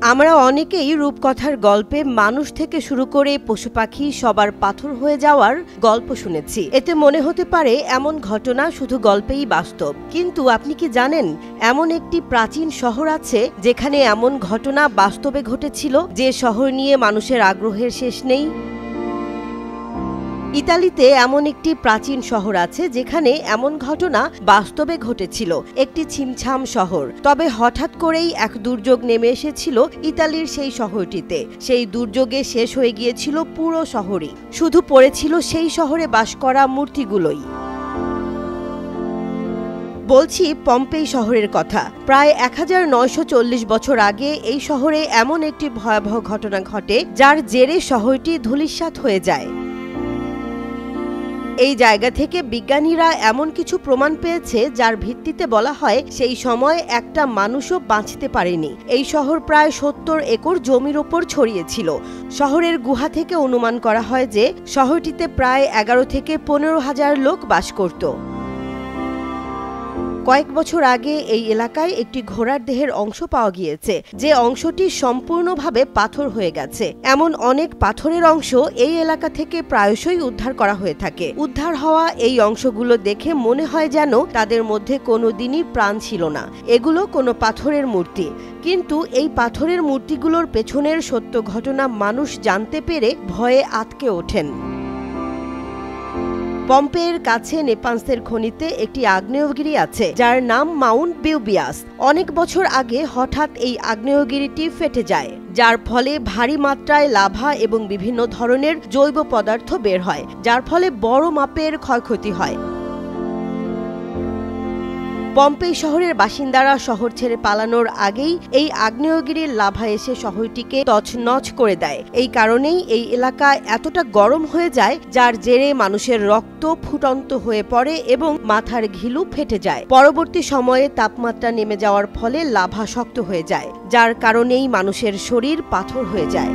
আমরা অনেকেই রূপকথার গল্পে মানুষ থেকে শুরু করে পশু পাখি সবার পাথর হয়ে যাওয়ার গল্প শুনেছি। এতে মনে হতে পারে এমন ঘটনা শুধু গল্পেই বাস্তব, কিন্তু আপনি কি জানেন এমন একটি প্রাচীন শহর আছে যেখানে এমন ঘটনা বাস্তবে ঘটেছিল, যে শহর নিয়ে মানুষের আগ্রহের শেষ নেই। ইতালিতে এমন একটি প্রাচীন শহর আছে যেখানে এমন ঘটনা বাস্তবে ঘটেছিল। একটি ছিমছাম শহর, তবে হঠাৎ করেই এক দুর্যোগ নেমে এসেছিল ইতালির সেই শহরটিতে। সেই দুর্যোগে শেষ হয়ে গিয়েছিল পুরো শহরই, শুধু পড়েছিল সেই শহরে বাস করা মূর্তিগুলোই। বলছি পম্পেই শহরের কথা। প্রায় 1940 বছর আগে এই শহরে এমন একটি ভয়াবহ ঘটনা ঘটে, যার জেরে শহরটি ধূলিসাৎ হয়ে যায়। এই জায়গা থেকে বিজ্ঞানীরা এমন কিছু প্রমাণ পেয়েছে যার ভিত্তিতে বলা হয় সেই সময় একটা মানুষও বাঁচতে পারেনি। এই শহর প্রায় 70 একর জমির ওপর ছড়িয়েছিল। শহরের গুহা থেকে অনুমান করা হয় যে শহরটিতে প্রায় 11 থেকে 15,000 লোক বাস করত। কয়েক বছর আগে এই এলাকায় একটি ঘোড়ার দেহের অংশ পাওয়া গিয়েছে, যে অংশটি সম্পূর্ণভাবে পাথর হয়ে গেছে। এমন অনেক পাথরের অংশ এই এলাকা থেকে প্রায়শই উদ্ধার করা হয়ে থাকে। উদ্ধার হওয়া এই অংশগুলো দেখে মনে হয় যেন তাদের মধ্যে কোনোদিনই প্রাণ ছিল না। এগুলো কোনো পাথরের মূর্তি, কিন্তু এই পাথরের মূর্তিগুলোর পেছনের সত্য ঘটনা মানুষ জানতে পেরে ভয়ে আঁতকে ওঠেন। পম্পের কাছে নেপান্সের খনিতে একটি আগ্নেয়গিরি আছে যার নাম মাউন্ট বিউবিয়াস। অনেক বছর আগে হঠাৎ এই আগ্নেয়গিরিটি ফেটে যায়, যার ফলে ভারী মাত্রায় লাভা এবং বিভিন্ন ধরনের জৈব পদার্থ বের হয়, যার ফলে বড় মাপের ক্ষয়ক্ষতি হয়। পম্পেই শহরের বাসিন্দারা শহর ছেড়ে পালানোর আগেই এই আগ্নেয়গিরির লাভা এসে শহরটিকে তছনছ করে দেয়। এই কারণেই এই এলাকা এতটা গরম হয়ে যায়, যার জেরে মানুষের রক্ত ফুটন্ত হয়ে পড়ে এবং মাথার ঘিলু ফেটে যায়। পরবর্তী সময়ে তাপমাত্রা নেমে যাওয়ার ফলে লাভা শক্ত হয়ে যায়, যার কারণেই মানুষের শরীর পাথর হয়ে যায়।